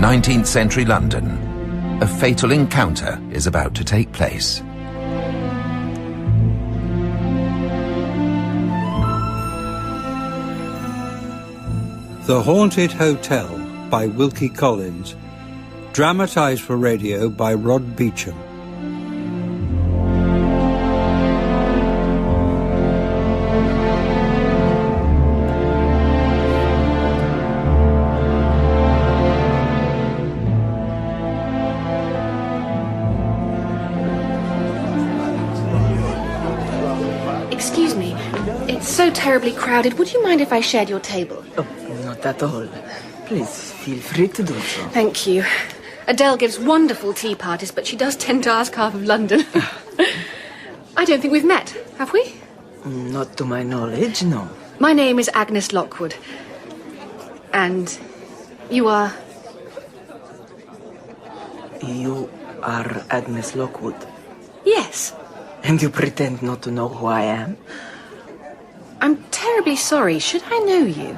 19th century London, a fatal encounter is about to take place. The Haunted Hotel by Wilkie Collins, dramatised for radio by Rod Beecham. Excuse me, it's so terribly crowded. Would you mind if I shared your table? Oh, not at all. Please, feel free to do so. Thank you. Adele gives wonderful tea parties, but she does tend to ask half of London. I don't think we've met, have we? Not to my knowledge, no. My name is Agnes Lockwood. And you are? You are Agnes Lockwood? Yes. And you pretend not to know who I am? I'm terribly sorry. Should I know you?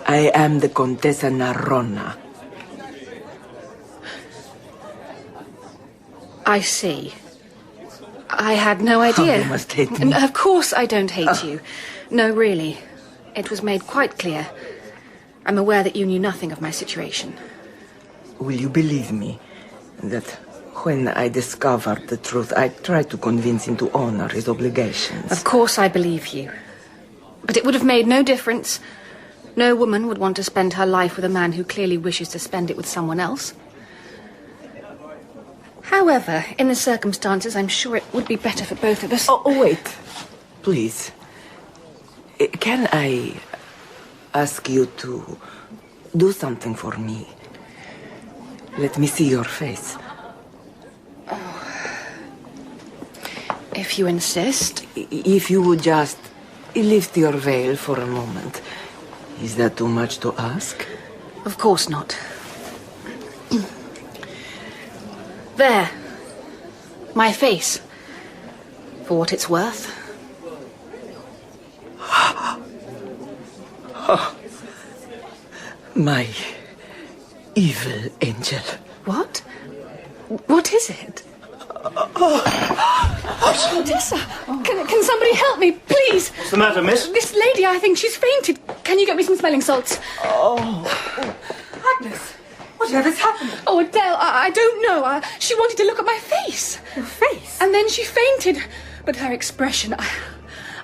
I am the Contessa Naronna. I see. I had no idea. Oh, you must hate me. Of course I don't hate you. No, really. It was made quite clear. I'm aware that you knew nothing of my situation. Will you believe me that when I discovered the truth, I tried to convince him to honor his obligations? Of course I believe you. But it would have made no difference. No woman would want to spend her life with a man who clearly wishes to spend it with someone else. However, in the circumstances, I'm sure it would be better for both of us. Oh, wait. Please. Can I ask you to do something for me? Let me see your face. Oh. If you insist. If you would just lift your veil for a moment. Is that too much to ask? Of course not. There. My face. For what it's worth. Oh, my evil angel. What? What is it? Contessa, can somebody help me, please? What's the matter, miss? This lady, I think she's fainted. Can you get me some smelling salts? Agnes, whatever's happening? Oh, Adele, I don't know. She wanted to look at my face. Your face? And then she fainted. But her expression,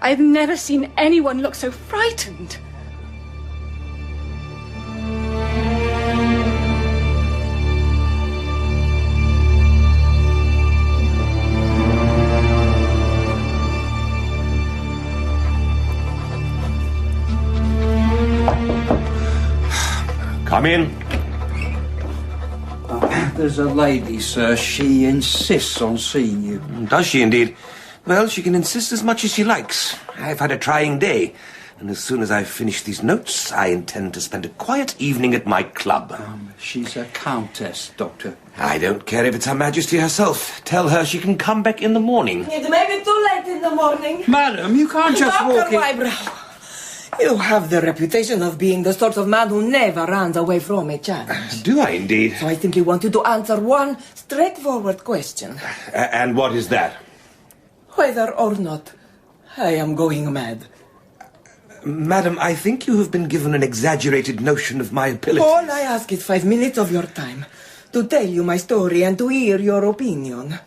I've never seen anyone look so frightened. Come in. There's a lady, sir. She insists on seeing you. Does she indeed? Well, she can insist as much as she likes. I've had a trying day, and as soon as I've finished these notes, I intend to spend a quiet evening at my club. She's a countess, Doctor. I don't care if it's Her Majesty herself. Tell her she can come back in the morning. It may be too late in the morning. Madam, you can't just walk in... Wybrow. You have the reputation of being the sort of man who never runs away from a challenge. Do I indeed? So I simply want you to answer one straightforward question. And what is that? Whether or not I am going mad. Madam, I think you have been given an exaggerated notion of my abilities. All I ask is 5 minutes of your time to tell you my story and to hear your opinion.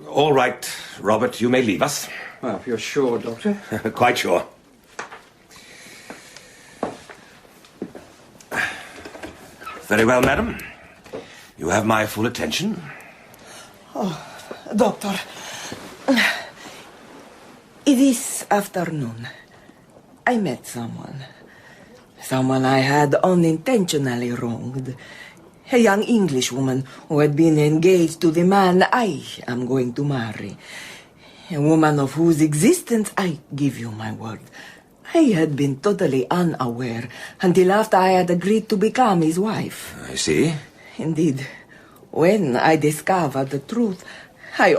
All right, Robert, you may leave us. Well, if you're sure, Doctor. Quite sure. Very well, madam. You have my full attention. Oh, Doctor. This afternoon, I met someone. Someone I had unintentionally wronged. A young Englishwoman who had been engaged to the man I am going to marry. A woman of whose existence I give you my word. I had been totally unaware until after I had agreed to become his wife. I see. Indeed, when I discovered the truth, I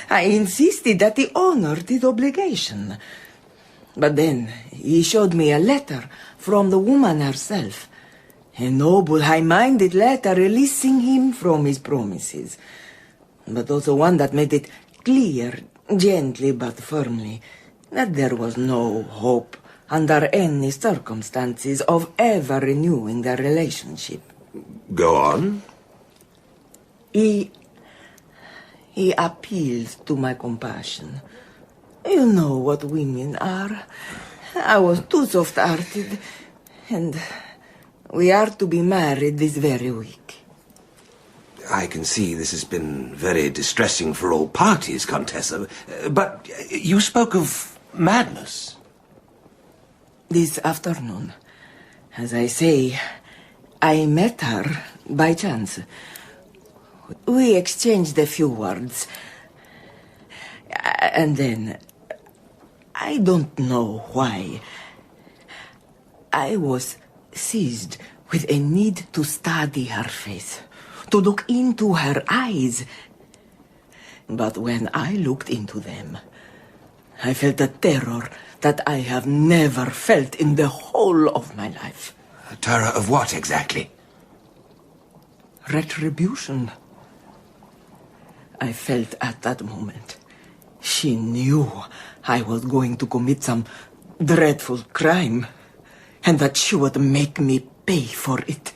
insisted that he honored his obligation. But then he showed me a letter from the woman herself. A noble, high-minded letter releasing him from his promises. But also one that made it clear, gently but firmly, that there was no hope under any circumstances of ever renewing their relationship. Go on. He appeals to my compassion. You know what women are. I was too soft-hearted, and we are to be married this very week. I can see this has been very distressing for all parties, Contessa. But you spoke of madness. This afternoon, as I say, I met her by chance. We exchanged a few words. And then, I don't know why, I was seized with a need to study her face, to look into her eyes. But when I looked into them, I felt a terror that I have never felt in the whole of my life. A terror of what exactly? Retribution. I felt at that moment she knew I was going to commit some dreadful crime, and that she would make me pay for it.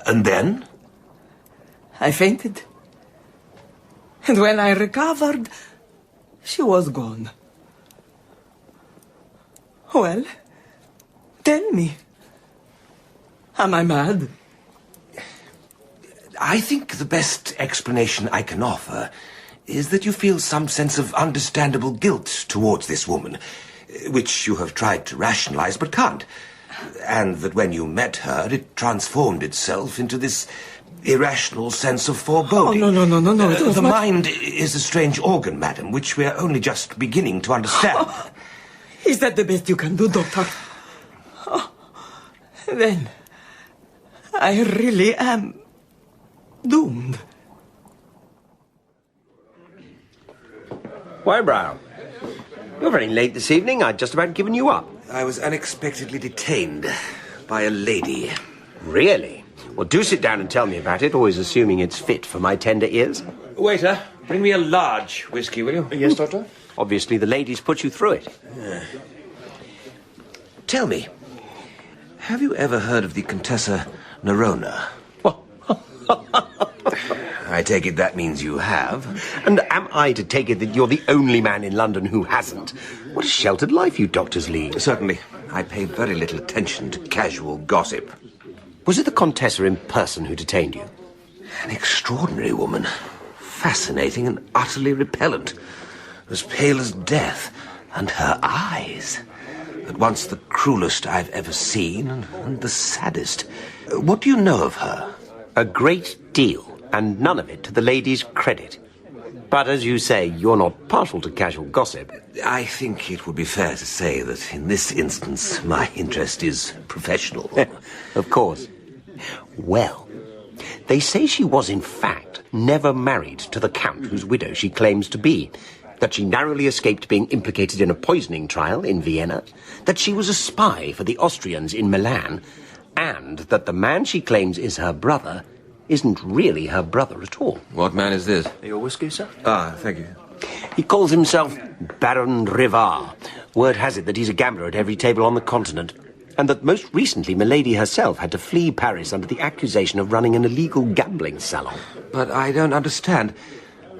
And then? I fainted. And when I recovered, she was gone. Well, tell me. Am I mad? I think the best explanation I can offer is that you feel some sense of understandable guilt towards this woman, which you have tried to rationalize but can't. And that when you met her, it transformed itself into this irrational sense of foreboding. Oh, no. The mind is a strange organ, madam, which we are only just beginning to understand. Oh, is that the best you can do, Doctor? Oh, then, I really am doomed. Why, Brown? You're very late this evening. I'd just about given you up. I was unexpectedly detained by a lady. Really? Well, do sit down and tell me about it, always assuming it's fit for my tender ears. Waiter, bring me a large whiskey, will you? Yes, Doctor. Obviously, the ladies put you through it. Tell me, have you ever heard of the Contessa Nerona? I take it that means you have. And am I to take it that you're the only man in London who hasn't? What a sheltered life you doctors lead. Certainly. I pay very little attention to casual gossip. Was it the Contessa in person who detained you? An extraordinary woman. Fascinating and utterly repellent. As pale as death. And her eyes. At once the cruelest I've ever seen and the saddest. What do you know of her? A great deal, and none of it to the lady's credit. But as you say, you're not partial to casual gossip. I think it would be fair to say that in this instance my interest is professional. Of course. Well, they say she was in fact never married to the Count whose widow she claims to be. That she narrowly escaped being implicated in a poisoning trial in Vienna. That she was a spy for the Austrians in Milan. And that the man she claims is her brother isn't really her brother at all. What man is this? Your whiskey, sir? Ah, thank you. He calls himself Baron Rivard. Word has it that he's a gambler at every table on the continent. And that most recently Milady herself had to flee Paris under the accusation of running an illegal gambling salon. But I don't understand.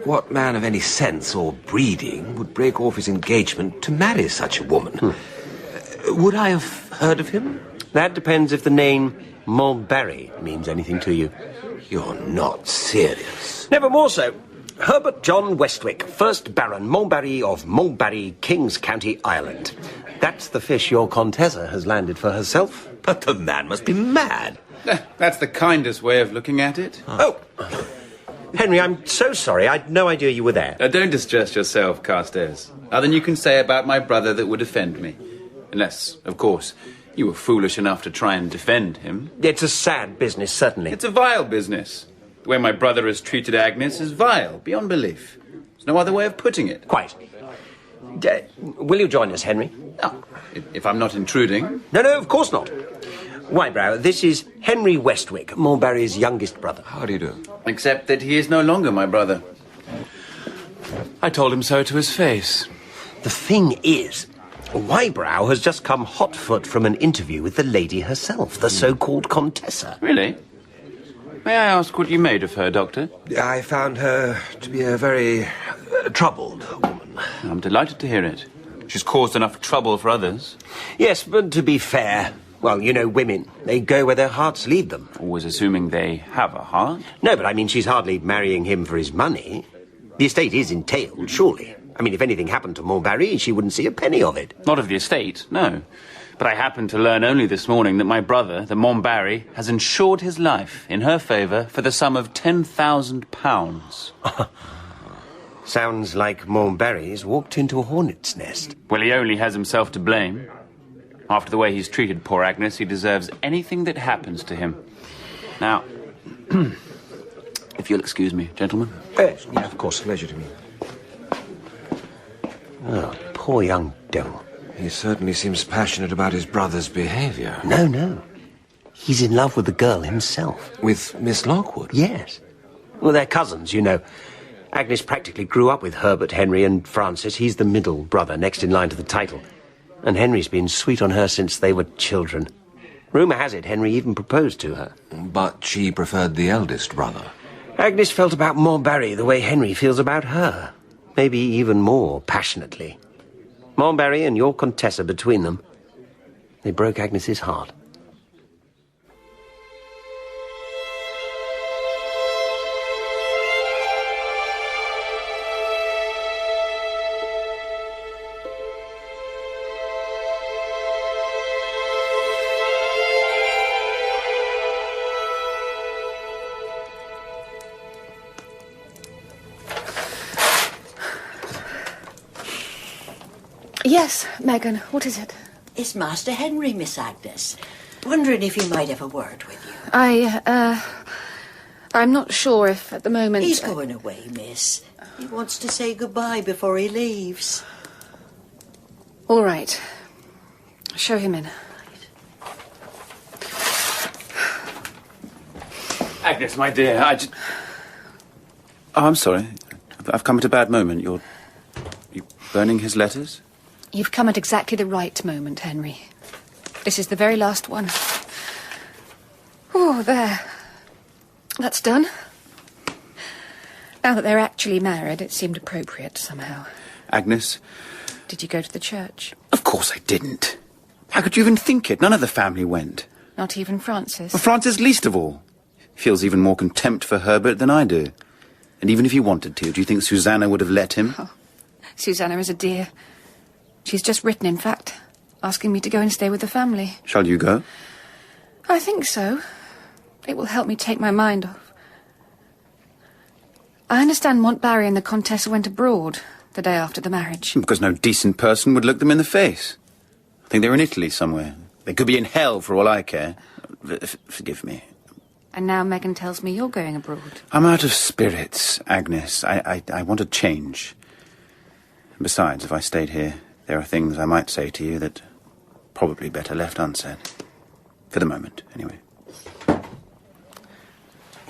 What man of any sense or breeding would break off his engagement to marry such a woman? Would I have heard of him? That depends if the name Mulberry means anything to you. You're not serious. Never more so. Herbert John Westwick, 1st Baron Mulberry of Mulberry, Kings County, Ireland. That's the fish your Contessa has landed for herself. But the man must be mad. That's the kindest way of looking at it. Oh, Henry, I'm so sorry. I'd no idea you were there. Don't distress yourself, Carstairs. Nothing you can say about my brother that would offend me. Unless, of course, you were foolish enough to try and defend him. It's a sad business, certainly. It's a vile business. The way my brother has treated Agnes is vile, beyond belief. There's no other way of putting it. Quite. Will you join us, Henry? Oh, if I'm not intruding. No, of course not. Wybrow, this is Henry Westwick, Mulberry's youngest brother. How do you do? Except that he is no longer my brother. I told him so to his face. The thing is, Wybrow has just come hot-foot from an interview with the lady herself, the so-called Contessa. Really? May I ask what you made of her, Doctor? I found her to be a very troubled woman. I'm delighted to hear it. She's caused enough trouble for others. Yes, but to be fair, well, you know women. They go where their hearts lead them. Always assuming they have a heart. No, but I mean, she's hardly marrying him for his money. The estate is entailed, surely. I mean, if anything happened to Mulberry, she wouldn't see a penny of it. Not of the estate, no. But I happened to learn only this morning that my brother, the Montbarry, has insured his life in her favour for the sum of £10,000. Sounds like Montbarry's walked into a hornet's nest. Well, he only has himself to blame. After the way he's treated poor Agnes, he deserves anything that happens to him. Now, if you'll excuse me, gentlemen. Yeah, of course, pleasure to me. Oh, poor young devil. He certainly seems passionate about his brother's behaviour. No. He's in love with the girl himself. With Miss Lockwood? Yes. Well, they're cousins, you know. Agnes practically grew up with Herbert, Henry and Francis. He's the middle brother, next in line to the title. And Henry's been sweet on her since they were children. Rumour has it Henry even proposed to her. But she preferred the eldest brother. Agnes felt about Montbarry the way Henry feels about her. Maybe even more passionately. Montbarry and your Contessa between them, they broke Agnes's heart. Yes, Megan, what is it? It's Master Henry, Miss Agnes. Wondering if he might have a word with you. I'm not sure if at the moment... He's going away, miss. He wants to say goodbye before he leaves. All right. Show him in. Agnes, my dear, Oh, I'm sorry. I've come at a bad moment. You're burning his letters? You've come at exactly the right moment, Henry. This is the very last one. Oh, there. That's done. Now that they're actually married, it seemed appropriate somehow. Agnes? Did you go to the church? Of course I didn't. How could you even think it? None of the family went. Not even Francis? Well, Francis least of all. He feels even more contempt for Herbert than I do. And even if he wanted to, do you think Susanna would have let him? Oh, Susanna is a dear. She's just written, in fact, asking me to go and stay with the family. Shall you go? I think so. It will help me take my mind off. I understand Montbarry and the Contessa went abroad the day after the marriage. Because no decent person would look them in the face. I think they're in Italy somewhere. They could be in hell for all I care. Forgive me. And now Megan tells me you're going abroad. I'm out of spirits, Agnes. I want a change. Besides, if I stayed here, there are things I might say to you that probably better left unsaid. For the moment, anyway.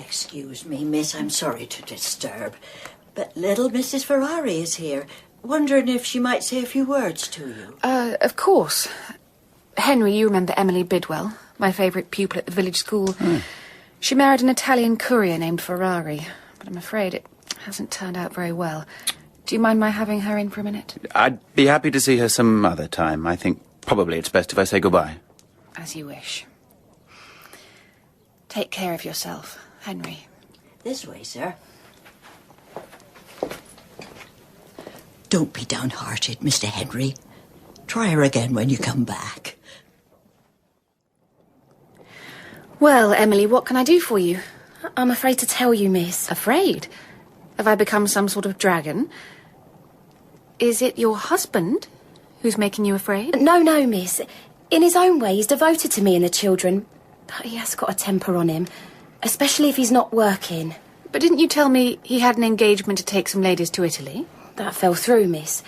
Excuse me, miss, I'm sorry to disturb, but little Mrs. Ferrari is here, wondering if she might say a few words to you. Of course. Henry, you remember Emily Bidwell, my favourite pupil at the village school. She married an Italian courier named Ferrari, but I'm afraid it hasn't turned out very well. Do you mind my having her in for a minute? I'd be happy to see her some other time. I think probably it's best if I say goodbye. As you wish. Take care of yourself, Henry. This way, sir. Don't be downhearted, Mr. Henry. Try her again when you come back. Well, Emily, what can I do for you? I'm afraid to tell you, miss. Afraid? Have I become some sort of dragon? Is it your husband who's making you afraid? No, miss. In his own way, he's devoted to me and the children. But he has got a temper on him, especially if he's not working. But didn't you tell me he had an engagement to take some ladies to Italy? That fell through, miss.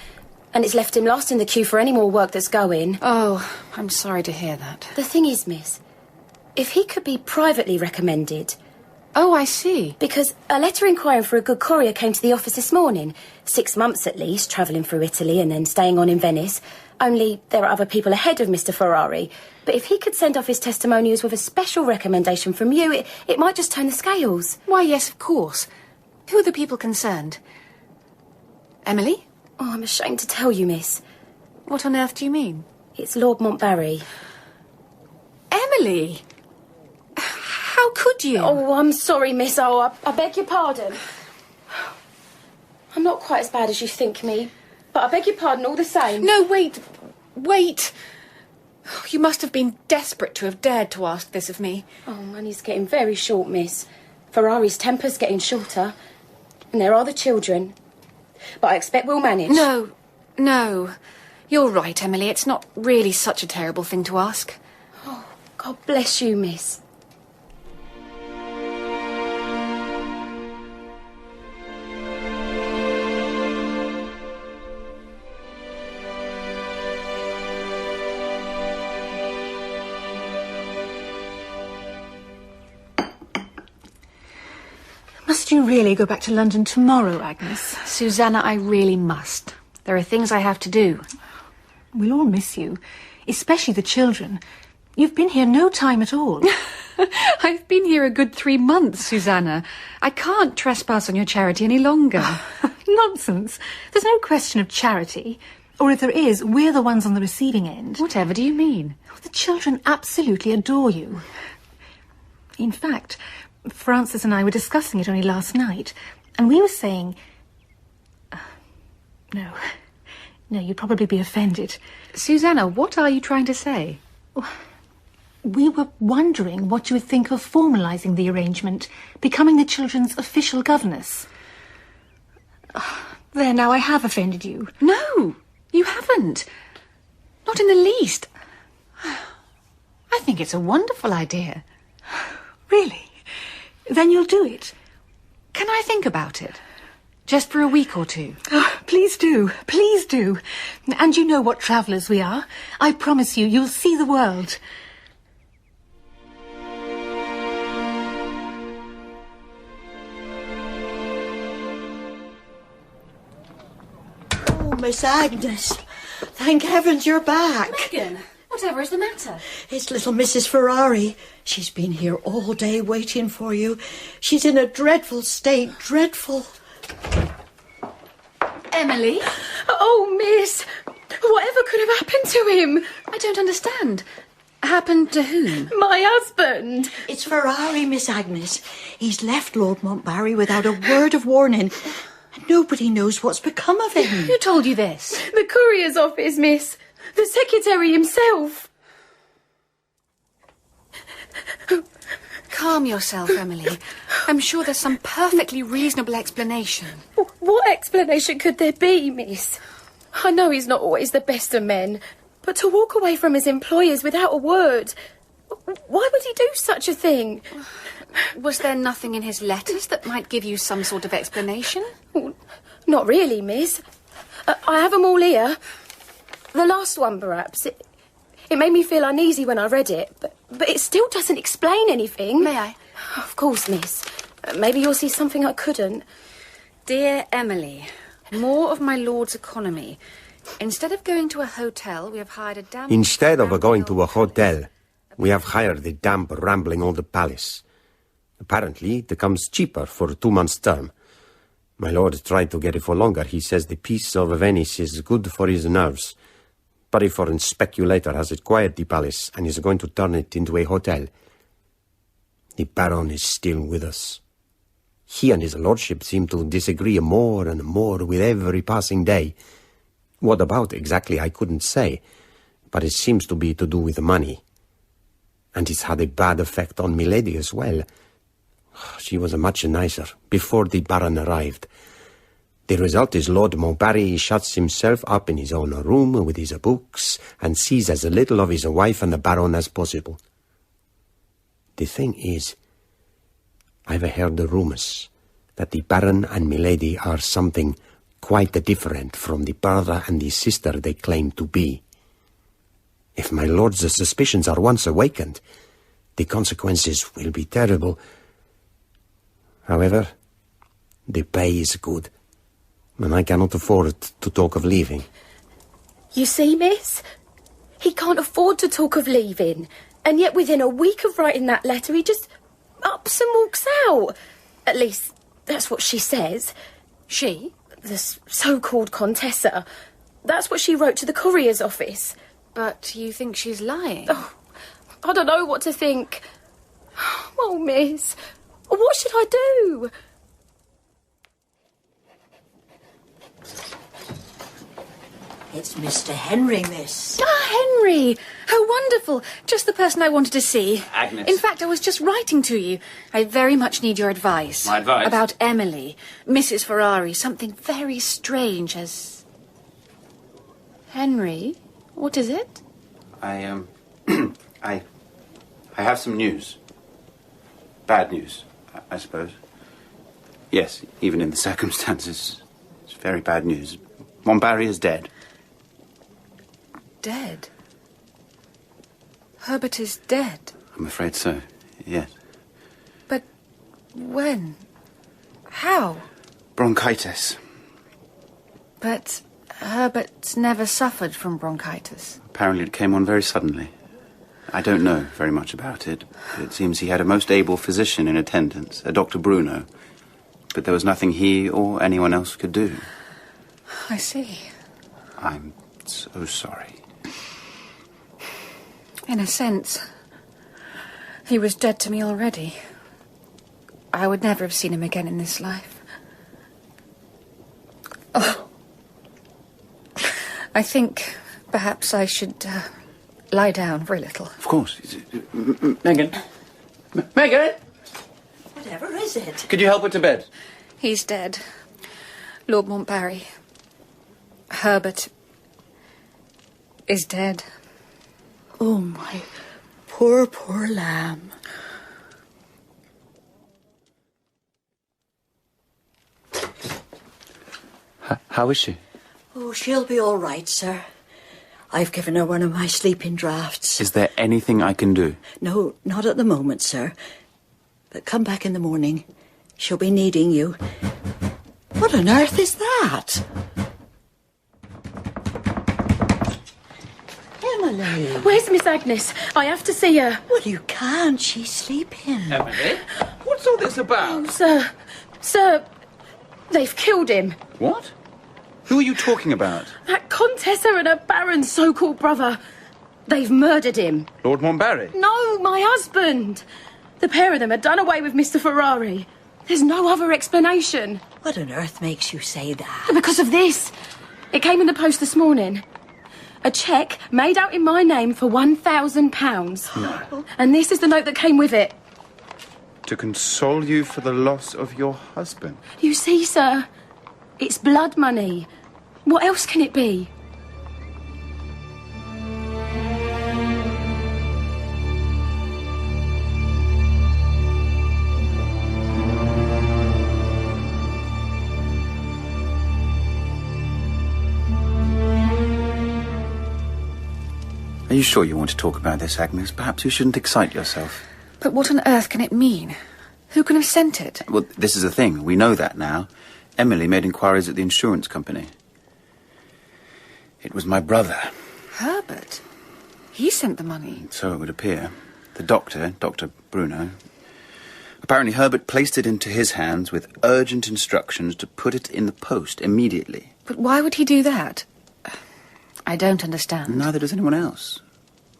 And it's left him last in the queue for any more work that's going. Oh, I'm sorry to hear that. The thing is, miss, if he could be privately recommended... Oh, I see. Because a letter inquiring for a good courier came to the office this morning. 6 months at least, travelling through Italy and then staying on in Venice. Only there are other people ahead of Mr. Ferrari. But if he could send off his testimonials with a special recommendation from you, it might just turn the scales. Why, yes, of course. Who are the people concerned? Emily? Oh, I'm ashamed to tell you, miss. What on earth do you mean? It's Lord Montbarry. Emily! How could you? Oh, I'm sorry, miss. Oh, I beg your pardon. I'm not quite as bad as you think me, but I beg your pardon all the same. No, wait. You must have been desperate to have dared to ask this of me. Oh, money's getting very short, miss. Ferrari's temper's getting shorter. And there are the children. But I expect we'll manage. No. You're right, Emily. It's not really such a terrible thing to ask. Oh, God bless you, miss. Must you really go back to London tomorrow, Agnes? Susanna, I really must. There are things I have to do. We'll all miss you, especially the children. You've been here no time at all. I've been here a good 3 months, Susanna. I can't trespass on your charity any longer. Nonsense. There's no question of charity. Or if there is, we're the ones on the receiving end. Whatever do you mean? The children absolutely adore you. In fact, Francis and I were discussing it only last night, and we were saying... No, you'd probably be offended. Susanna, what are you trying to say? We were wondering what you would think of formalising the arrangement, becoming the children's official governess. There, now I have offended you. No, you haven't. Not in the least. I think it's a wonderful idea. Really? Then you'll do it. Can I think about it? Just for a week or two. Oh, please do. Please do. And you know what travellers we are. I promise you, you'll see the world. Oh, Miss Agnes. Thank heavens you're back. Megan, whatever is the matter? It's little Mrs. Ferrari. She's been here all day waiting for you. She's in a dreadful state, dreadful. Emily? Oh, miss, whatever could have happened to him? I don't understand. Happened to whom? My husband. It's Ferrari, Miss Agnes. He's left Lord Montbarry without a word of warning. Nobody knows what's become of him. Who told you this? The courier's office, miss. The secretary himself. Calm yourself, Emily. I'm sure there's some perfectly reasonable explanation. What explanation could there be, miss? I know he's not always the best of men, but to walk away from his employers without a word... Why would he do such a thing? Was there nothing in his letters that might give you some sort of explanation? Not really, miss. I have them all here. The last one, perhaps. It made me feel uneasy when I read it, but it still doesn't explain anything. May I? Of course, miss. Maybe you'll see something I couldn't. Dear Emily, more of my lord's economy. Instead of going to a hotel, we have hired a damp... Instead of going to a hotel, we have hired the damp, rambling old palace. Apparently, it comes cheaper for a 2 months' term. My lord tried to get it for longer. He says the peace of Venice is good for his nerves. But a foreign speculator has acquired the palace and is going to turn it into a hotel. The Baron is still with us. He and his lordship seem to disagree more and more with every passing day. What about exactly I couldn't say, but it seems to be to do with money. And it's had a bad effect on Milady as well. She was much nicer before the Baron arrived. The result is Lord Montbarry shuts himself up in his own room with his books and sees as little of his wife and the Baron as possible. The thing is, I've heard the rumors that the Baron and Milady are something quite different from the brother and the sister they claim to be. If my lord's suspicions are once awakened, the consequences will be terrible. However, the pay is good, and I cannot afford to talk of leaving. You see, miss? He can't afford to talk of leaving. And yet within a week of writing that letter, he just ups and walks out. At least, that's what she says. She? The so-called Contessa. That's what she wrote to the courier's office. But you think she's lying? Oh, I don't know what to think. Oh, miss, what should I do? It's Mr. Henry, miss. Ah, Henry! How wonderful! Just the person I wanted to see. Agnes. In fact, I was just writing to you. I very much need your advice. My advice? About Emily, Mrs. Ferrari. Something very strange has... Henry? What is it? I have some news. Bad news, I suppose. Yes, even in the circumstances, it's very bad news. Montbarry is dead. Dead? Herbert is dead? I'm afraid so, yes. But when? How? Bronchitis. But Herbert's never suffered from bronchitis. Apparently it came on very suddenly. I don't know very much about it, but it seems he had a most able physician in attendance, a Dr. Bruno. But there was nothing he or anyone else could do. I see. I'm so sorry. In a sense, he was dead to me already. I would never have seen him again in this life. Oh. I think perhaps I should lie down for a little. Of course. Megan? Megan? Whatever is it? Could you help her to bed? He's dead. Lord Montbarry. Herbert is dead. Oh, my poor, poor lamb. How is she? Oh, she'll be all right, sir. I've given her one of my sleeping draughts. Is there anything I can do? No, not at the moment, sir. But come back in the morning. She'll be needing you. What on earth is that? Emily. Where's Miss Agnes? I have to see her. Well, you can't. She's sleeping. Emily? What's all this about? Sir, they've killed him. What? Who are you talking about? That Contessa and her Baron's so-called brother. They've murdered him. Lord Montbarry? No, my husband. The pair of them had done away with Mr. Ferrari. There's no other explanation. What on earth makes you say that? Because of this. It came in the post this morning. A cheque made out in my name for £1,000. No. And this is the note that came with it. To console you for the loss of your husband? You see, sir, it's blood money. What else can it be? Are you sure you want to talk about this, Agnes? Perhaps you shouldn't excite yourself. But what on earth can it mean? Who can have sent it? Well, this is the thing. We know that now. Emily made inquiries at the insurance company. It was my brother. Herbert? He sent the money. So it would appear. The doctor, Dr. Bruno. Apparently Herbert placed it into his hands with urgent instructions to put it in the post immediately. But why would he do that? I don't understand. Neither does anyone else.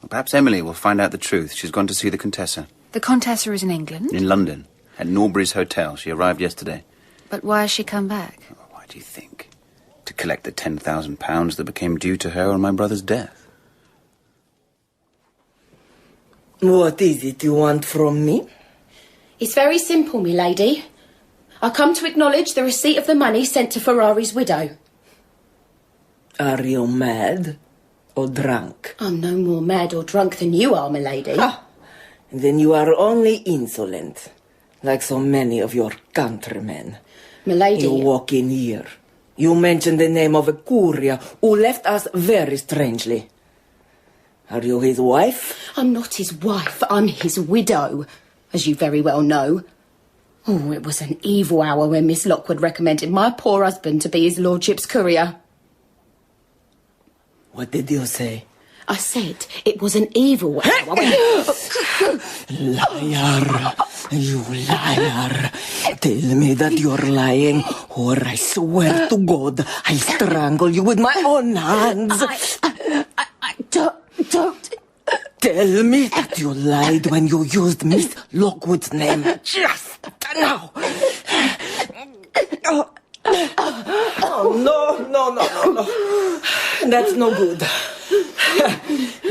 Well, perhaps Emily will find out the truth. She's gone to see the Contessa. The Contessa is in England? In London, at Norbury's Hotel. She arrived yesterday. But why has she come back? Oh, why do you think? To collect the £10,000 that became due to her on my brother's death. What is it you want from me? It's very simple, me lady. I come to acknowledge the receipt of the money sent to Ferrari's widow. Are you mad or drunk? I'm no more mad or drunk than you are, my lady. Ah, then you are only insolent, like so many of your countrymen. My lady... You walk in here You mentioned the name of a courier who left us very strangely. Are you his wife? I'm not his wife. I'm his widow, as you very well know. Oh, it was an evil hour when Miss Lockwood recommended my poor husband to be his lordship's courier. What did you say? I said it was an evil hour when... Liar! You liar! Tell me that you're lying, or I swear to God I'll strangle you with my own hands. I don't... Tell me that you lied when you used Miss Lockwood's name just now. Oh, no. That's no good.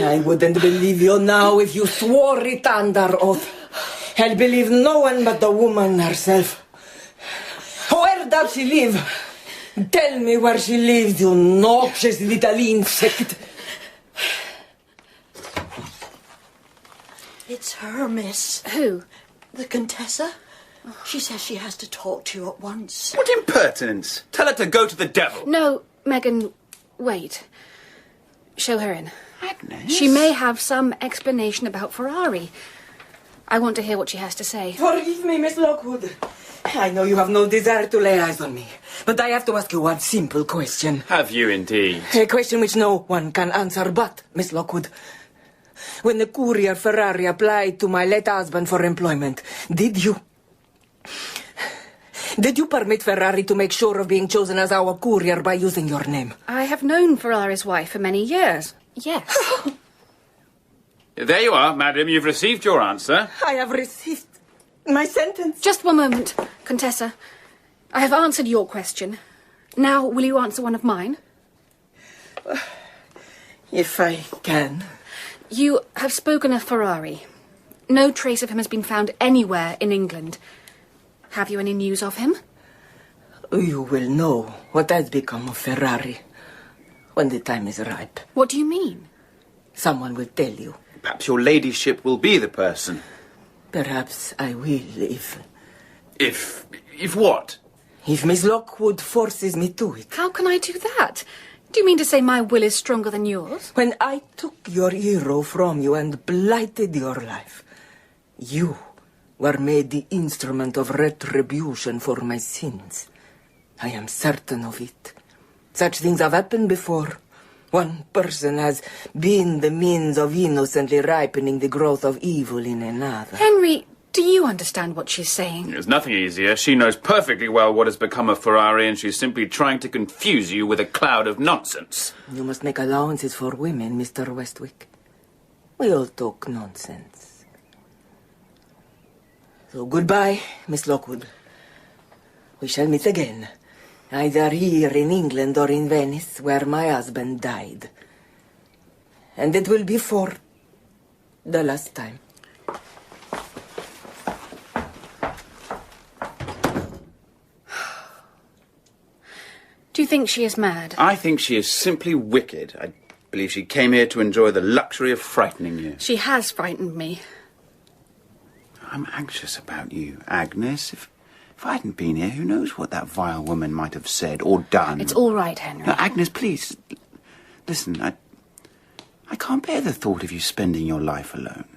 I wouldn't believe you now if you swore it under oath. I'll believe no one but the woman herself. Where does she live? Tell me where she lives, you noxious little insect. It's her, miss. Who? The Contessa. She says she has to talk to you at once. What impertinence! Tell her to go to the devil. No, Megan, wait. Show her in. Agnes? She may have some explanation about Ferrari. I want to hear what she has to say. Forgive me, Miss Lockwood. I know you have no desire to lay eyes on me, but I have to ask you one simple question. Have you indeed? A question which no one can answer but Miss Lockwood. When the courier Ferrari applied to my late husband for employment, did you permit Ferrari to make sure of being chosen as our courier by using your name? I have known Ferrari's wife for many years. Yes. There you are, madam. You've received your answer. I have received my sentence. Just one moment, Contessa. I have answered your question. Now, will you answer one of mine? If I can. You have spoken of Ferrari. No trace of him has been found anywhere in England. Have you any news of him? You will know what has become of Ferrari when the time is ripe. What do you mean? Someone will tell you. Perhaps your ladyship will be the person. Perhaps I will if... If what? If Miss Lockwood forces me to it. How can I do that? Do you mean to say my will is stronger than yours? When I took your hero from you and blighted your life, you were made the instrument of retribution for my sins. I am certain of it. Such things have happened before. One person has been the means of innocently ripening the growth of evil in another. Henry, do you understand what she's saying? There's nothing easier. She knows perfectly well what has become of Ferrari, and she's simply trying to confuse you with a cloud of nonsense. You must make allowances for women, Mr. Westwick. We all talk nonsense. So goodbye, Miss Lockwood. We shall meet again, either here in England or in Venice, where my husband died. And it will be for the last time. Do you think she is mad? I think she is simply wicked. I believe she came here to enjoy the luxury of frightening you. She has frightened me. I'm anxious about you, Agnes. If I hadn't been here, who knows what that vile woman might have said or done. It's all right, Henry. Now, Agnes, please. Listen, I can't bear the thought of you spending your life alone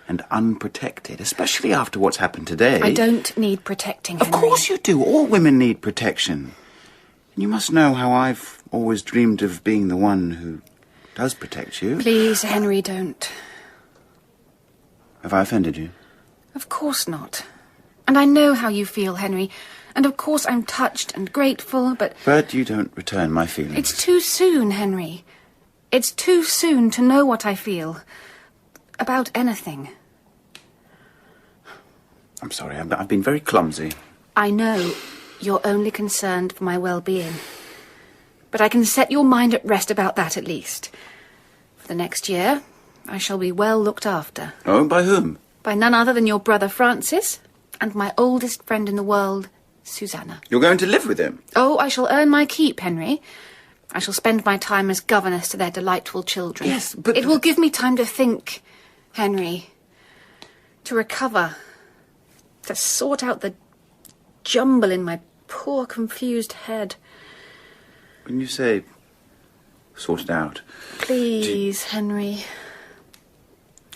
and unprotected, especially after what's happened today. I don't need protecting, Henry. Of course you do. All women need protection. And you must know how I've always dreamed of being the one who does protect you. Please, Henry, don't. Have I offended you? Of course not. And I know how you feel, Henry. And of course I'm touched and grateful, but... But you don't return my feelings. It's too soon, Henry. It's too soon to know what I feel. About anything. I'm sorry, I've been very clumsy. I know you're only concerned for my well-being. But I can set your mind at rest about that at least. For the next year, I shall be well looked after. Oh, by whom? By none other than your brother Francis and my oldest friend in the world, Susanna. You're going to live with him? Oh, I shall earn my keep, Henry. I shall spend my time as governess to their delightful children. Yes, but... It will give me time to think, Henry. To recover. To sort out the jumble in my poor, confused head. When you say sorted out... Please, Henry.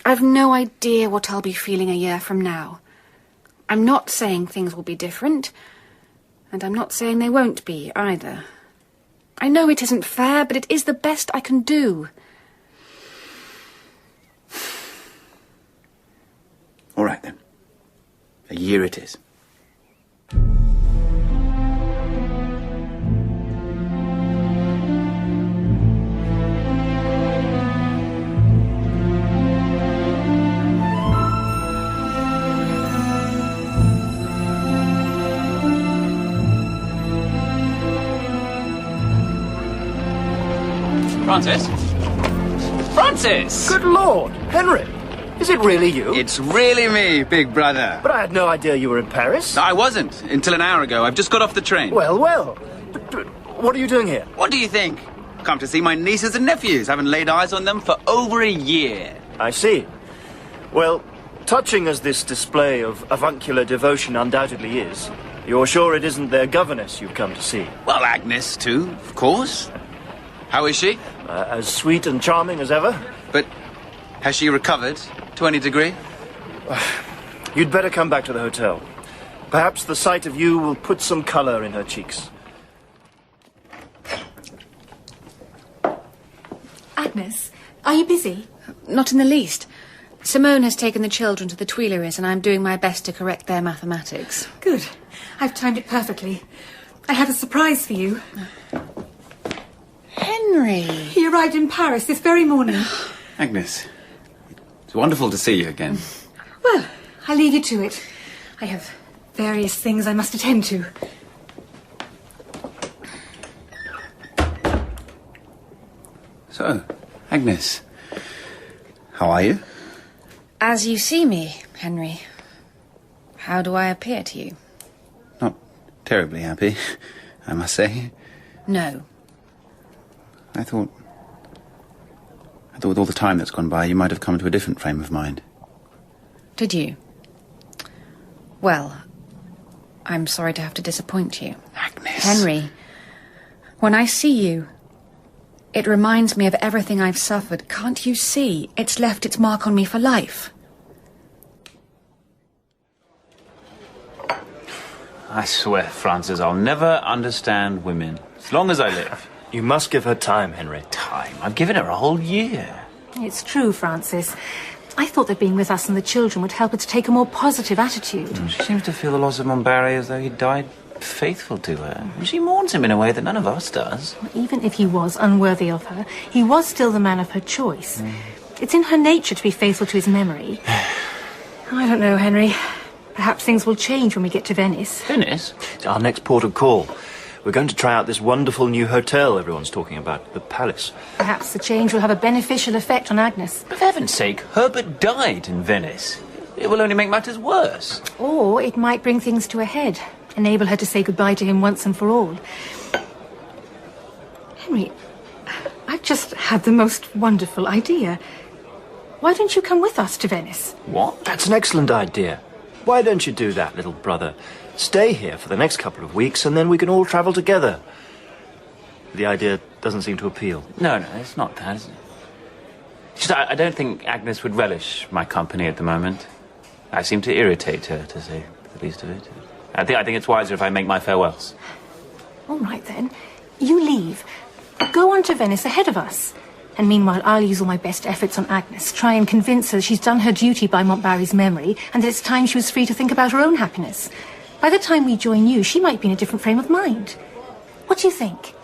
I've no idea what I'll be feeling a year from now. I'm not saying things will be different, and I'm not saying they won't be either. I know it isn't fair, but it is the best I can do. All right, then. A year it is. Francis? Francis! Good Lord, Henry! Is it really you? It's really me, big brother. But I had no idea you were in Paris. I wasn't, until an hour ago. I've just got off the train. Well, well. But what are you doing here? What do you think? Come to see my nieces and nephews. Haven't laid eyes on them for over a year. I see. Well, touching as this display of avuncular devotion undoubtedly is, you're sure it isn't their governess you've come to see? Well, Agnes, too, of course. How is she? As sweet and charming as ever. But has she recovered to any degree? You'd better come back to the hotel. Perhaps the sight of you will put some colour in her cheeks. Agnes, are you busy? Not in the least. Simone has taken the children to the Tuileries, and I'm doing my best to correct their mathematics. Good. I've timed it perfectly. I have a surprise for you. Henry! He arrived in Paris this very morning. Agnes, it's wonderful to see you again. Well, I'll leave you to it. I have various things I must attend to. So, Agnes, how are you? As you see me, Henry, how do I appear to you? Not terribly happy, I must say. No. I thought with all the time that's gone by, you might have come to a different frame of mind. Did you? Well, I'm sorry to have to disappoint you. Agnes. Henry, when I see you, it reminds me of everything I've suffered. Can't you see? It's left its mark on me for life. I swear, Francis, I'll never understand women, as long as I live. You must give her time, Henry. Time? I've given her a whole year. It's true, Francis. I thought that being with us and the children would help her to take a more positive attitude. She seems to feel the loss of Montbarry as though he died faithful to her. She mourns him in a way that none of us does. Even if he was unworthy of her, he was still the man of her choice. It's in her nature to be faithful to his memory. I don't know, Henry. Perhaps things will change when we get to Venice. Venice? It's our next port of call. We're going to try out this wonderful new hotel everyone's talking about, the Palace. Perhaps the change will have a beneficial effect on Agnes. For heaven's sake, Herbert died in Venice. It will only make matters worse. Or it might bring things to a head, enable her to say goodbye to him once and for all. Henry, I've just had the most wonderful idea. Why don't you come with us to Venice? What? That's an excellent idea. Why don't you do that, little brother? Stay here for the next couple of weeks, and then we can all travel together. The idea doesn't seem to appeal. No, it's not that, is it? Just, I don't think Agnes would relish my company at the moment. I seem to irritate her, to say the least of it. I think it's wiser if I make my farewells. All right, then. You leave. Go on to Venice ahead of us. And meanwhile, I'll use all my best efforts on Agnes, try and convince her she's done her duty by Montbarry's memory, and that it's time she was free to think about her own happiness. By the time we join you, she might be in a different frame of mind. What do you think?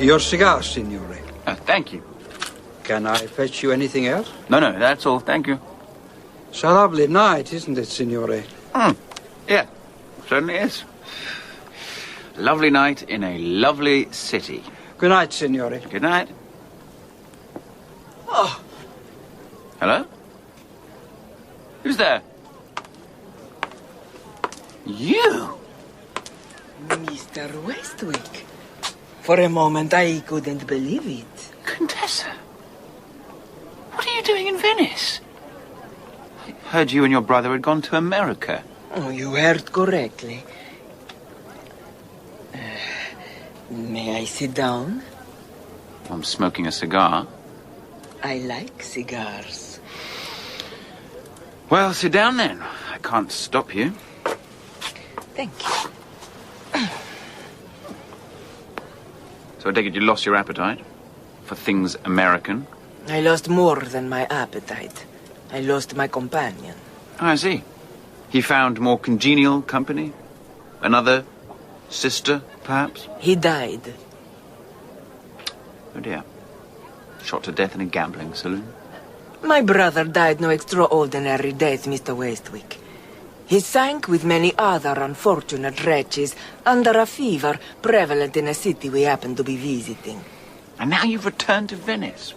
Your cigar, signore. Thank you. Can I fetch you anything else? No, that's all. Thank you. It's a lovely night, isn't it, signore? Yeah, certainly is. Lovely night in a lovely city. Good night, signore. Good night. Oh. Hello? Who's there? You? Mr. Westwick. For a moment, I couldn't believe it. Contessa, what are you doing in Venice? I heard you and your brother had gone to America. Oh, you heard correctly. May I sit down? I'm smoking a cigar. I like cigars. Well, sit down then. I can't stop you. Thank you. So I take it you lost your appetite for things American? I lost more than my appetite. I lost my companion. Oh, I see. He found more congenial company? Another sister, perhaps? He died. Oh, dear. Shot to death in a gambling saloon? My brother died no extraordinary death, Mr. Westwick. He sank with many other unfortunate wretches under a fever prevalent in a city we happened to be visiting. And now you've returned to Venice,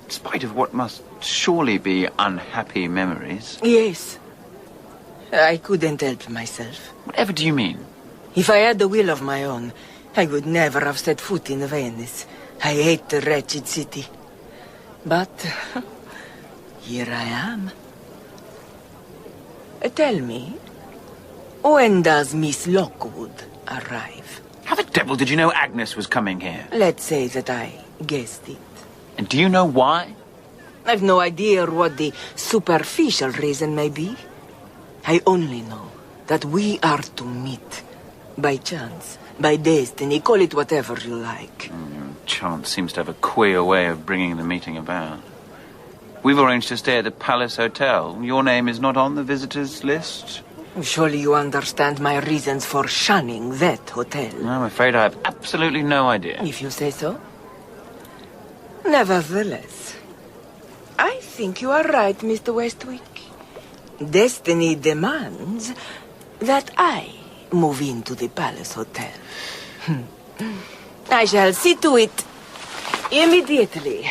in spite of what must surely be unhappy memories. Yes. I couldn't help myself. Whatever do you mean? If I had a will of my own, I would never have set foot in Venice. I hate the wretched city. But here I am. Tell me, when does Miss Lockwood arrive? How the devil did you know Agnes was coming here? Let's say that I guessed it. And do you know why? I've no idea what the superficial reason may be. I only know that we are to meet. By chance, by destiny, call it whatever you like. Chance seems to have a queer way of bringing the meeting about. We've arranged to stay at the Palace Hotel. Your name is not on the visitors' list? Surely you understand my reasons for shunning that hotel. I'm afraid I have absolutely no idea. If you say so. Nevertheless, I think you are right, Mr. Westwick. Destiny demands that I move into the Palace Hotel. I shall see to it immediately.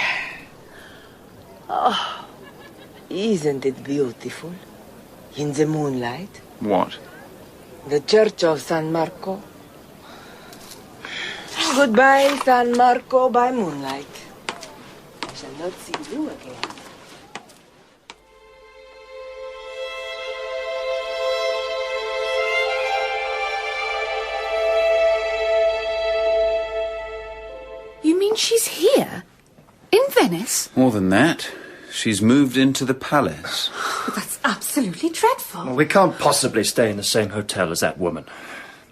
Oh, isn't it beautiful? In the moonlight. What? The Church of San Marco. Goodbye, San Marco, by moonlight. I shall not see you again. You mean she's here? In Venice? More than that, she's moved into the palace. But that's absolutely dreadful. Well, we can't possibly stay in the same hotel as that woman.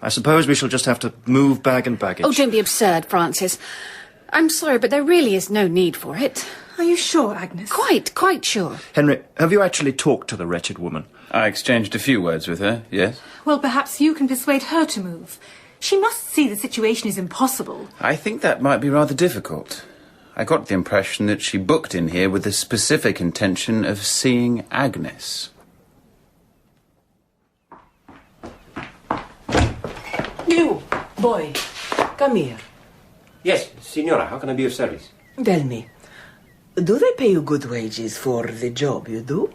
I suppose we shall just have to move bag and baggage. Oh, don't be absurd, Francis. I'm sorry, but there really is no need for it. Are you sure, Agnes? Quite sure. Henry, have you actually talked to the wretched woman? I exchanged a few words with her, yes. Well, perhaps you can persuade her to move. She must see the situation is impossible. I think that might be rather difficult. I got the impression that she booked in here with the specific intention of seeing Agnes. You, boy, come here. Yes, Signora, how can I be of service? Tell me, do they pay you good wages for the job you do?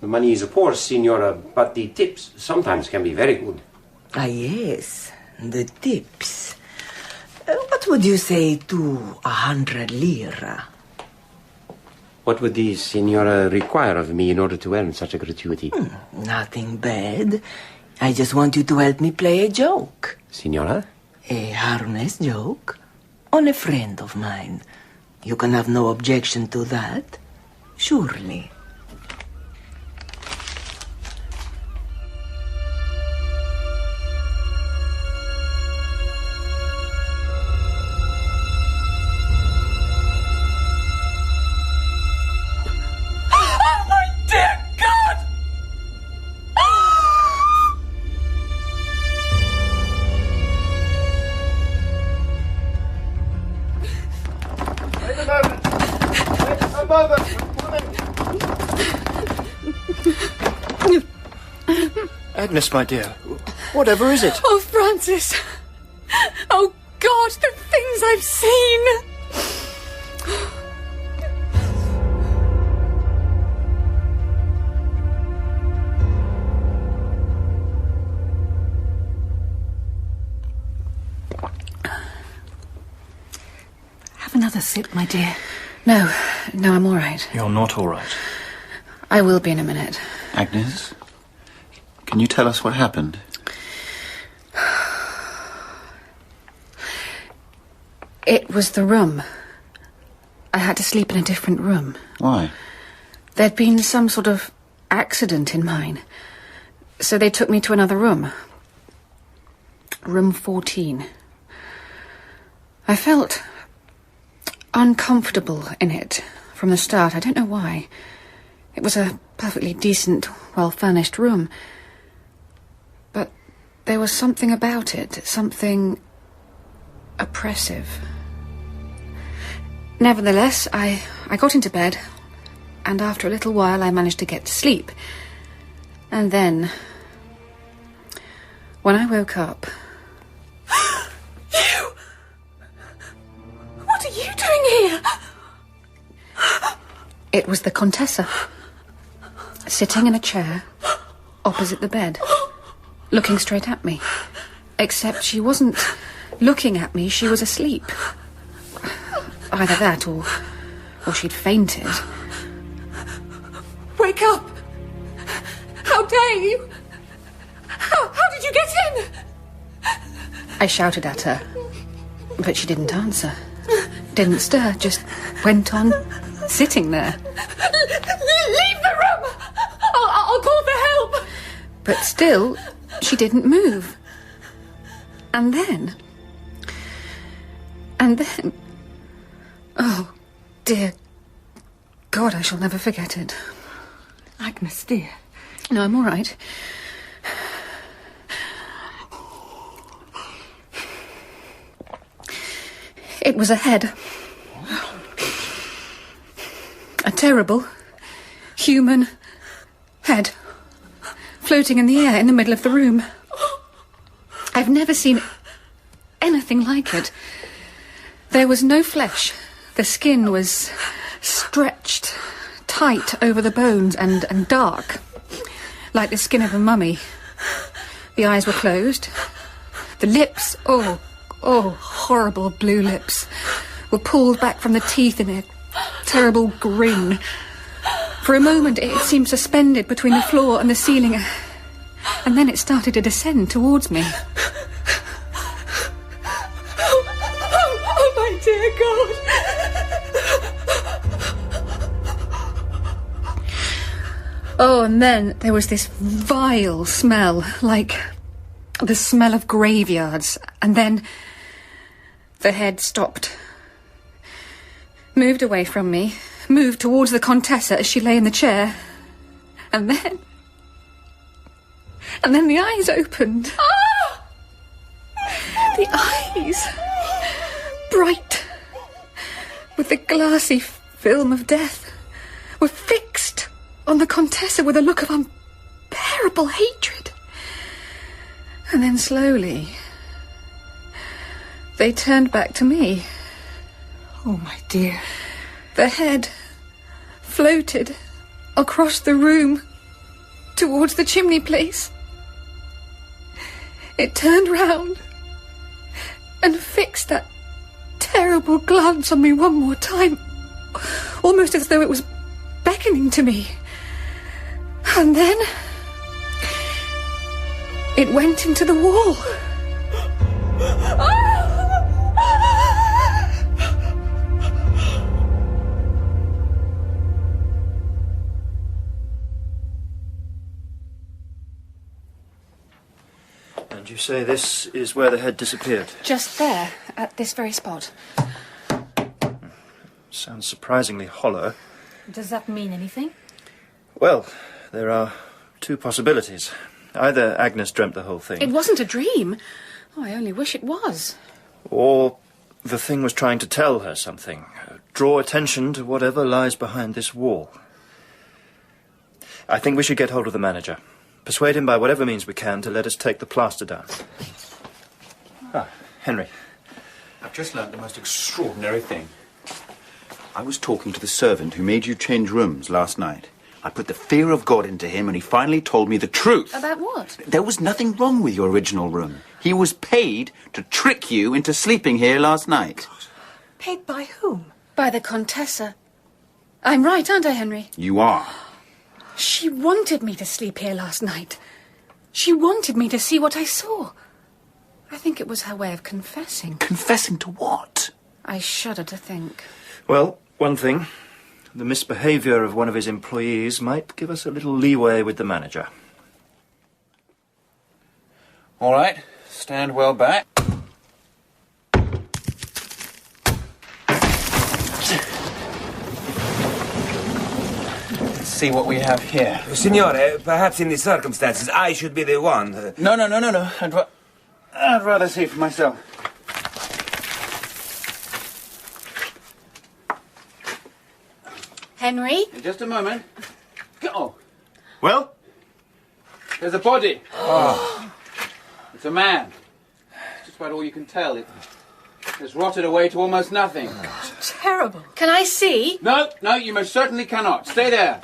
The money is poor, Signora, but the tips sometimes can be very good. Ah, yes, the tips. What would you say to 100 lira? What would the Signora require of me in order to earn such a gratuity? Nothing bad. I just want you to help me play a joke. Signora? A harmless joke on a friend of mine. You can have no objection to that, surely. Agnes, my dear, whatever is it? Oh, Francis. Oh, God, the things I've seen. sip, my dear? No, I'm all right. You're not all right. I will be in a minute. Agnes, can you tell us what happened? It was the room. I had to sleep in a different room. Why? There'd been some sort of accident in mine. So they took me to another room. Room 14. I felt uncomfortable in it from the start. I don't know why. It was a perfectly decent, well-furnished room. But there was something about it, something oppressive. Nevertheless, I got into bed, and after a little while I managed to get to sleep. And then, when I woke up... You! What are you doing here? It was the Contessa, sitting in a chair opposite the bed, looking straight at me. Except she wasn't looking at me, she was asleep. Either that, or she'd fainted. Wake up! How dare you! How did you get in? I shouted at her, but she didn't answer. Didn't stir, just went on sitting there. Leave the room! I'll call for help! But still, she didn't move. And then... Oh, dear God, I shall never forget it. Agnes, dear. No, I'm all right. It was a head. A terrible, human head, floating in the air in the middle of the room. I've never seen anything like it. There was no flesh. The skin was stretched tight over the bones and dark, like the skin of a mummy. The eyes were closed. The lips, oh, horrible blue lips, were pulled back from the teeth in a terrible grin. For a moment it seemed suspended between the floor and the ceiling, and then it started to descend towards me. Oh, my dear God! Oh, and then there was this vile smell, like the smell of graveyards, and then the head stopped, moved away from me, moved towards the Contessa as she lay in the chair, and then the eyes opened. Ah! The eyes, bright with the glassy film of death, were fixed on the Contessa with a look of unbearable hatred. And then slowly, they turned back to me. Oh, my dear. The head floated across the room towards the chimney place. It turned round and fixed that terrible glance on me one more time, almost as though it was beckoning to me. And then it went into the wall. And you say this is where the head disappeared? Just there, at this very spot. Sounds surprisingly hollow. Does that mean anything? Well, there are two possibilities. Either Agnes dreamt the whole thing. It wasn't a dream. Oh, I only wish it was. Or the thing was trying to tell her something. Draw attention to whatever lies behind this wall. I think we should get hold of the manager. Persuade him by whatever means we can to let us take the plaster down. Ah, Henry. I've just learnt the most extraordinary thing. I was talking to the servant who made you change rooms last night. I put the fear of God into him, and he finally told me the truth. About what? There was nothing wrong with your original room. He was paid to trick you into sleeping here last night. Paid by whom? By the Contessa. I'm right, aren't I, Henry? You are. She wanted me to sleep here last night. She wanted me to see what I saw. I think it was her way of confessing. Confessing to what? I shudder to think. Well, one thing. The misbehaviour of one of his employees might give us a little leeway with the manager. All right. Stand well back. Let's see what we have here. Signore, perhaps in these circumstances I should be the one. No. I'd rather see for myself. Henry? In just a moment. Oh, Well? there's a body. Oh. It's a man. It's just about all you can tell. It's rotted away to almost nothing. Terrible. Can I see? No, you most certainly cannot. Stay there.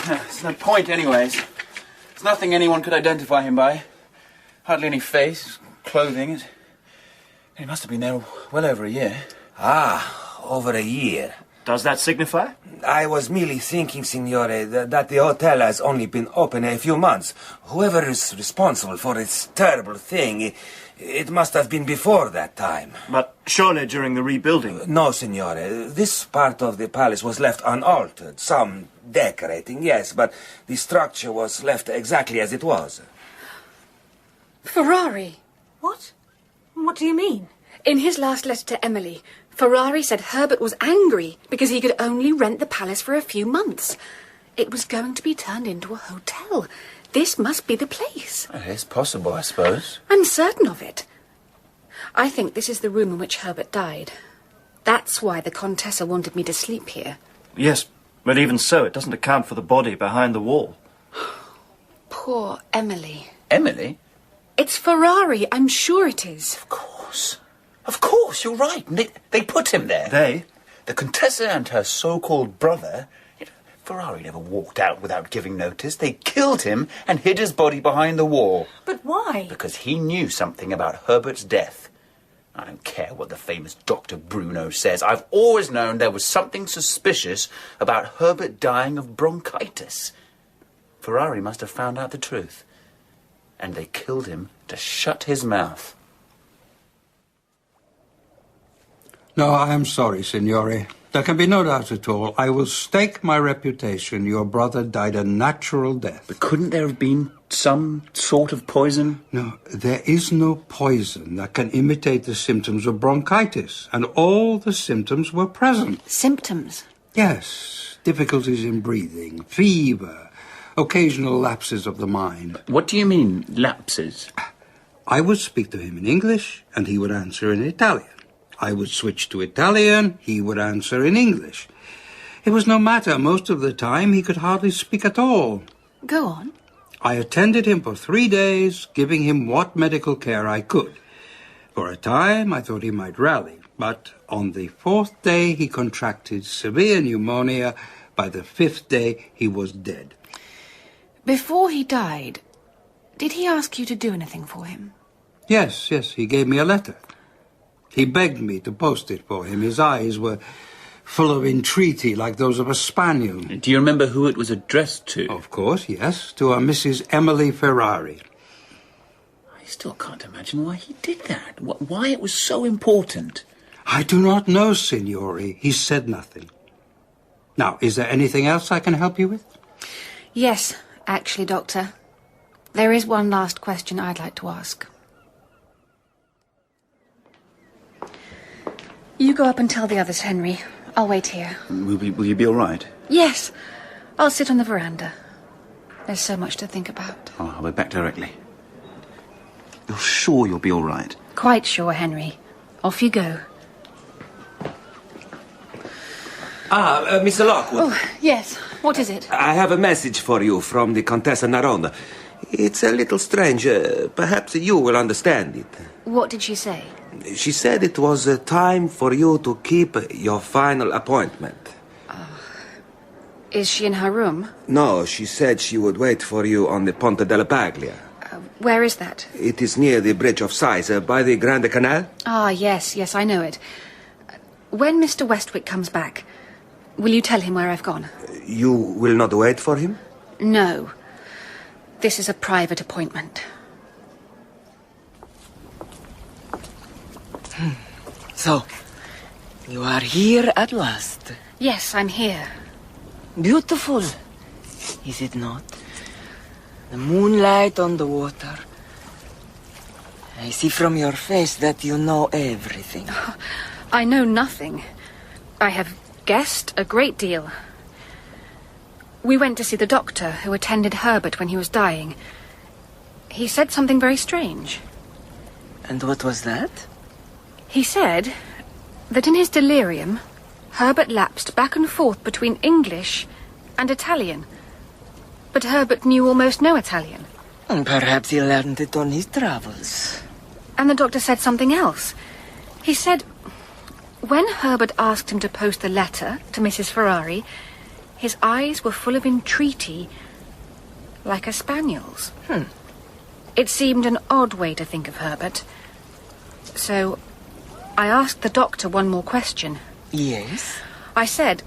There's no point, anyways. There's nothing anyone could identify him by. Hardly any face, clothing. He must have been there well over a year. Ah, over a year. Does that signify? I was merely thinking, Signore, that the hotel has only been open a few months. Whoever is responsible for this terrible thing, it must have been before that time. But surely during the rebuilding? No, Signore. This part of the palace was left unaltered. Some decorating, yes, but the structure was left exactly as it was. Ferrari. What? What do you mean? In his last letter to Emily, Ferrari said Herbert was angry because he could only rent the palace for a few months. It was going to be turned into a hotel. This must be the place. It's possible, I suppose. I'm certain of it. I think this is the room in which Herbert died. That's why the Contessa wanted me to sleep here. Yes, but even so, it doesn't account for the body behind the wall. Poor Emily. Emily? It's Ferrari, I'm sure it is. Of course, you're right. They put him there. They? The Contessa and her so-called brother. Ferrari never walked out without giving notice. They killed him and hid his body behind the wall. But why? Because he knew something about Herbert's death. I don't care what the famous Dr. Bruno says. I've always known there was something suspicious about Herbert dying of bronchitis. Ferrari must have found out the truth. And they killed him to shut his mouth. No, I am sorry, Signore. There can be no doubt at all. I will stake my reputation. Your brother died a natural death. But couldn't there have been some sort of poison? No, there is no poison that can imitate the symptoms of bronchitis, and all the symptoms were present. Symptoms? Yes, difficulties in breathing, fever, occasional lapses of the mind. What do you mean, lapses? I would speak to him in English, and he would answer in Italian. I would switch to Italian, he would answer in English. It was no matter. Most of the time, he could hardly speak at all. Go on. I attended him for 3 days, giving him what medical care I could. For a time, I thought he might rally, but on the 4th day, he contracted severe pneumonia. By the 5th day, he was dead. Before he died, did he ask you to do anything for him? Yes, he gave me a letter. He begged me to post it for him. His eyes were full of entreaty, like those of a spaniel. Do you remember who it was addressed to? Of course, yes, to a Mrs. Emily Ferrari. I still can't imagine why he did that. Why it was so important. I do not know, Signore. He said nothing. Now, is there anything else I can help you with? Yes, actually, Doctor. There is one last question I'd like to ask. You go up and tell the others, Henry. I'll wait here. Will you be all right? Yes. I'll sit on the veranda. There's so much to think about. Oh, I'll be back directly. You're sure you'll be all right? Quite sure, Henry. Off you go. Mr. Lockwood. Oh, yes. What is it? I have a message for you from the Contessa Naronda. It's a little strange. Perhaps you will understand it. What did she say? She said it was time for you to keep your final appointment. Is she in her room? No, she said she would wait for you on the Ponte della Paglia. Where is that? It is near the Bridge of Sighs, by the Grande Canal. Ah, yes, I know it. When Mr. Westwick comes back, will you tell him where I've gone? You will not wait for him? No. This is a private appointment. So, you are here at last. Yes, I'm here. Beautiful, is it not? The moonlight on the water. I see from your face that you know everything. I know nothing. I have guessed a great deal. We went to see the doctor who attended Herbert when he was dying. He said something very strange. And what was that? He said that in his delirium, Herbert lapsed back and forth between English and Italian. But Herbert knew almost no Italian. Perhaps he learned it on his travels. And the doctor said something else. He said when Herbert asked him to post the letter to Mrs. Ferrari, his eyes were full of entreaty, like a spaniel's. It seemed an odd way to think of Herbert. So I asked the doctor one more question. Yes? I said,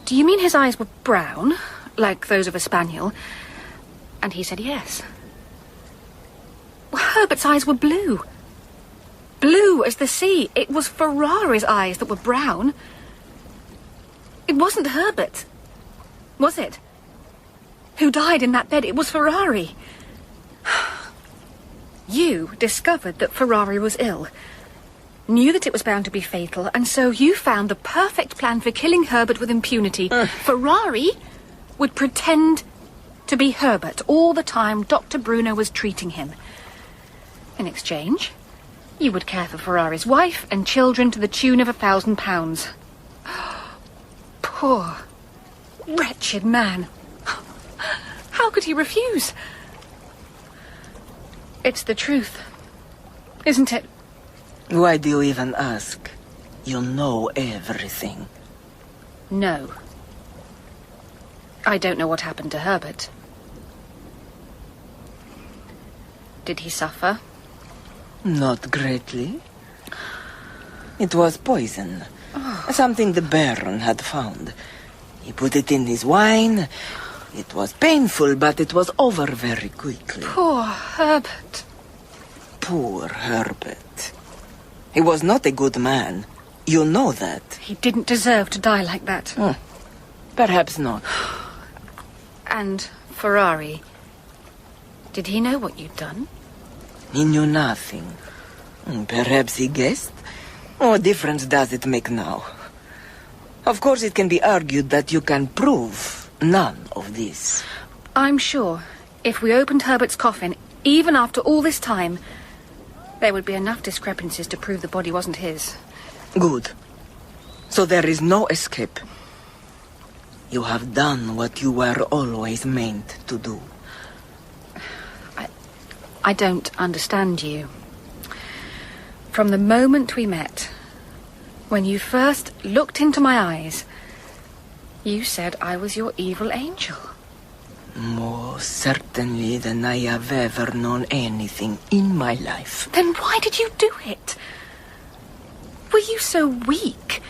do you mean his eyes were brown, like those of a spaniel? And he said yes. Well, Herbert's eyes were blue. Blue as the sea. It was Ferrari's eyes that were brown. It wasn't Herbert, was it? Who died in that bed? It was Ferrari. You discovered that Ferrari was ill, knew that it was bound to be fatal, and so you found the perfect plan for killing Herbert with impunity. Ferrari would pretend to be Herbert all the time Dr. Bruno was treating him. In exchange, you would care for Ferrari's wife and children to the tune of £1,000. Poor, wretched man. How could he refuse? It's the truth, isn't it? Why do you even ask? You know everything. No. I don't know what happened to Herbert. Did he suffer? Not greatly. It was poison. Something the Baron had found. He put it in his wine. It was painful, but it was over very quickly. Poor Herbert. Poor Herbert. He was not a good man. You know that. He didn't deserve to die like that. Perhaps not. And Ferrari, did he know what you'd done? He knew nothing. Perhaps he guessed. What difference does it make now? Of course, it can be argued that you can prove none of this. I'm sure if we opened Herbert's coffin, even after all this time, there would be enough discrepancies to prove the body wasn't his. Good. So there is no escape. You have done what you were always meant to do. I don't understand you. From the moment we met, when you first looked into my eyes, you said I was your evil angel. More certainly than I have ever known anything in my life. Then why did you do it? Were you so weak?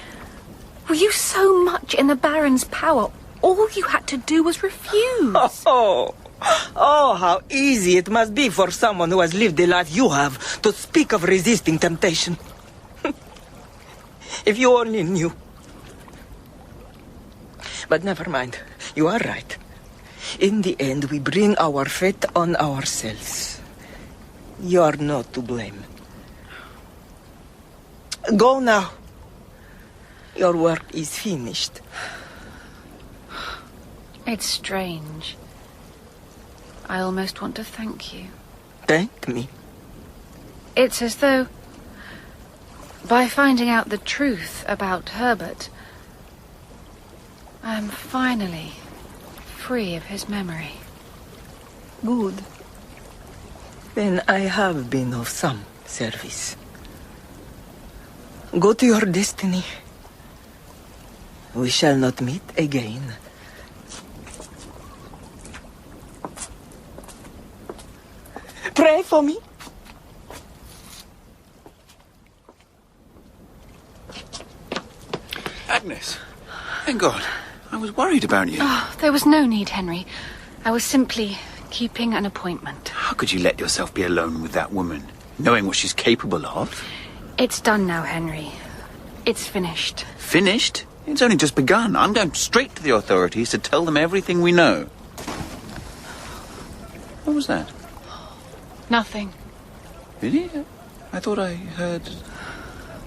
Were you so much in the Baron's power, all you had to do was refuse? Oh, how easy it must be for someone who has lived the life you have to speak of resisting temptation. If you only knew. But never mind. You are right. In the end, we bring our fate on ourselves. You are not to blame. Go now. Your work is finished. It's strange. I almost want to thank you. Thank me? It's as though, by finding out the truth about Herbert, I'm finally free of his memory. Good. Then I have been of some service. Go to your destiny. We shall not meet again. Pray for me. Agnes! Thank God. I was worried about you. Oh, there was no need, Henry. I was simply keeping an appointment. How could you let yourself be alone with that woman, knowing what she's capable of? It's done now, Henry. It's finished. Finished? It's only just begun. I'm going straight to the authorities to tell them everything we know. What was that? Nothing. Really? I thought I heard...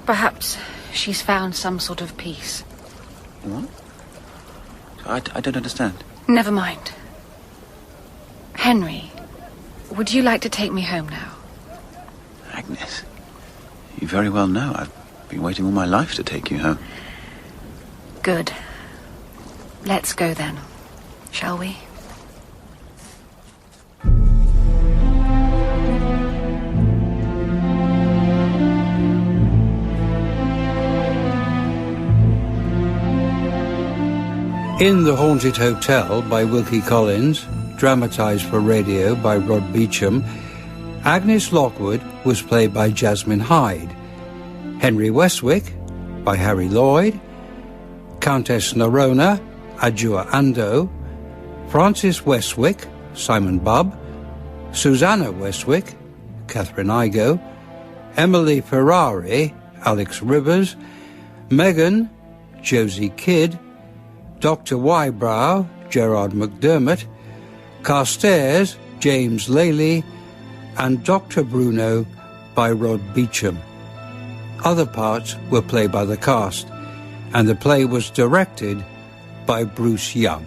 Perhaps she's found some sort of peace. What? I don't understand. Never mind. Henry, would you like to take me home now? Agnes, you very well know I've been waiting all my life to take you home. Good. Let's go then, shall we? In The Haunted Hotel by Wilkie Collins, dramatised for radio by Rod Beecham, Agnes Lockwood was played by Jasmine Hyde, Henry Westwick by Harry Lloyd, Countess Nerona, Adjua Ando, Francis Westwick, Simon Bubb, Susanna Westwick, Catherine Igo, Emily Ferrari, Alex Rivers, Megan, Josie Kidd, Dr. Wybrow, Gerard McDermott, Carstairs, James Lely, and Dr. Bruno by Rod Beecham. Other parts were played by the cast, and the play was directed by Bruce Young.